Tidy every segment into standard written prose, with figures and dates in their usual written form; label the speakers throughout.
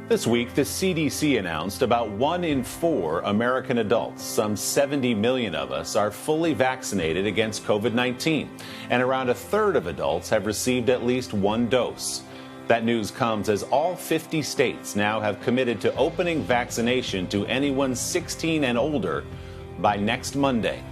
Speaker 1: This week, the CDC announced about 1 in 4 American adults, some 70 million of us, are fully vaccinated against COVID-19, and around a third of adults have received at least one dose. That news comes as all 50 states now have committed to opening vaccination to anyone 16 and older by next Monday.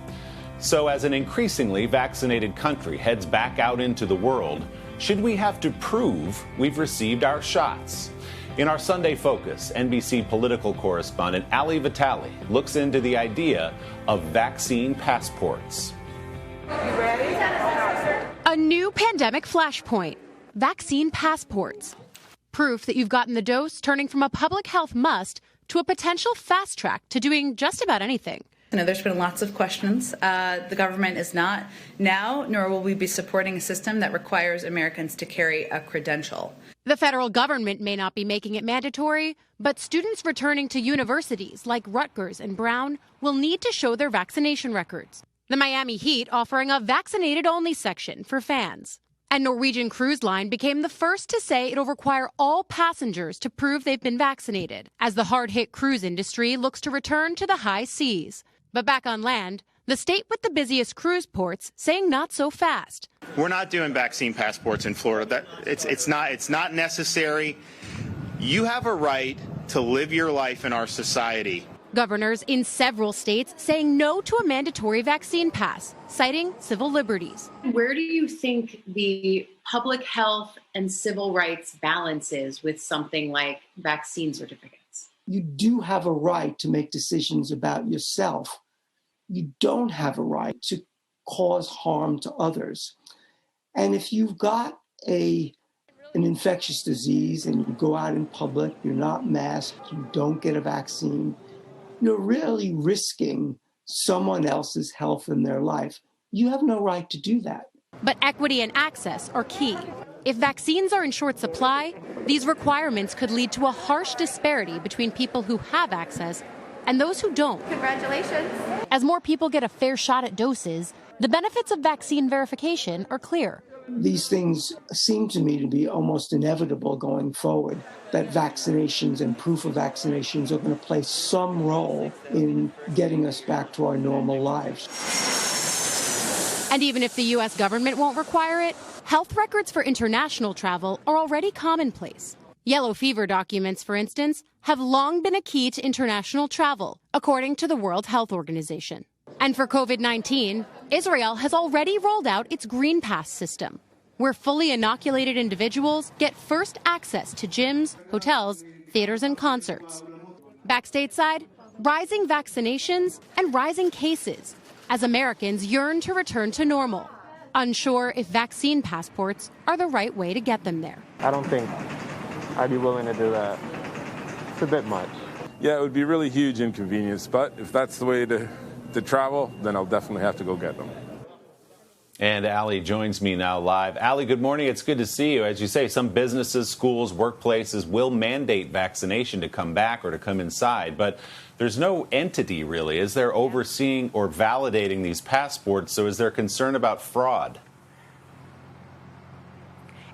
Speaker 1: So as an increasingly vaccinated country heads back out into the world, should we have to prove we've received our shots? In our Sunday Focus, NBC political correspondent Ali Vitali looks into the idea of vaccine passports.
Speaker 2: You ready?
Speaker 3: A new pandemic flashpoint, vaccine passports. Proof that you've gotten the dose turning from a public health must to a potential fast track to doing just about anything.
Speaker 4: You know, there's been lots of questions. The government is not now, nor will we be supporting a system that requires Americans to carry a credential.
Speaker 3: The federal government may not be making it mandatory, but students returning to universities like Rutgers and Brown will need to show their vaccination records. The Miami Heat offering a vaccinated-only section for fans. And Norwegian Cruise Line became the first to say it'll require all passengers to prove they've been vaccinated, as the hard-hit cruise industry looks to return to the high seas. But back on land, the state with the busiest cruise ports saying not so fast.
Speaker 5: We're not doing vaccine passports in Florida. It's not necessary. You have a right to live your life in our society.
Speaker 3: Governors in several states saying no to a mandatory vaccine pass, citing civil liberties.
Speaker 6: Where do you think the public health and civil rights balance is with something like vaccine certificates?
Speaker 7: You do have a right to make decisions about yourself. You don't have a right to cause harm to others. And if you've got an infectious disease and you go out in public, you're not masked, you don't get a vaccine, you're really risking someone else's health and their life. You have no right to do that.
Speaker 3: But equity and access are key. If vaccines are in short supply, these requirements could lead to a harsh disparity between people who have access and those who don't.
Speaker 2: Congratulations.
Speaker 3: As more people get a fair shot at doses, the benefits of vaccine verification are clear.
Speaker 7: These things seem to me to be almost inevitable going forward, that vaccinations and proof of vaccinations are going to play some role in getting us back to our normal lives.
Speaker 3: And even if the U.S. government won't require it, health records for international travel are already commonplace. Yellow fever documents, for instance, have long been a key to international travel, according to the World Health Organization. And for COVID-19, Israel has already rolled out its Green Pass system, where fully inoculated individuals get first access to gyms, hotels, theaters, and concerts. Back stateside, rising vaccinations and rising cases as Americans yearn to return to normal, unsure if vaccine passports are the right way to get them there.
Speaker 8: I don't think I'd be willing to do that. It's a bit much.
Speaker 9: Yeah, it would be really huge inconvenience, but if that's the way to travel, then I'll definitely have to go get them.
Speaker 1: And Ali joins me now live. Ali, good morning. It's good to see you. As you say, some businesses, schools, workplaces will mandate vaccination to come back or to come inside, but there's no entity really, is there, overseeing or validating these passports? So is there concern about fraud?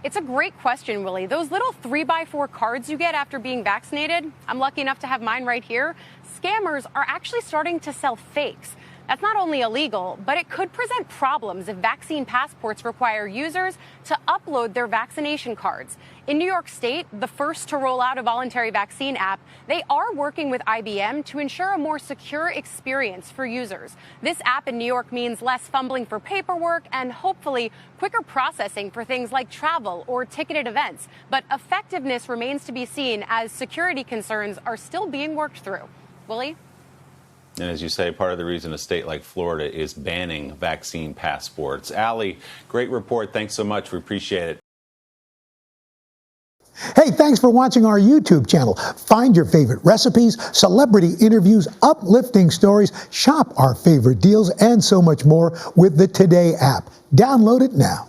Speaker 10: It's a great question, Willie. Those little 3x4 cards you get after being vaccinated, I'm lucky enough to have mine right here. Scammers are actually starting to sell fakes. That's not only illegal, but it could present problems if vaccine passports require users to upload their vaccination cards. In New York State, the first to roll out a voluntary vaccine app, they are working with IBM to ensure a more secure experience for users. This app in New York means less fumbling for paperwork and hopefully quicker processing for things like travel or ticketed events. But effectiveness remains to be seen as security concerns are still being worked through. Willie?
Speaker 1: And as you say, part of the reason a state like Florida is banning vaccine passports. Ali, great report. Thanks so much. We appreciate it.
Speaker 11: Hey, thanks for watching our YouTube channel. Find your favorite recipes, celebrity interviews, uplifting stories, shop our favorite deals, and so much more with the Today app. Download it now.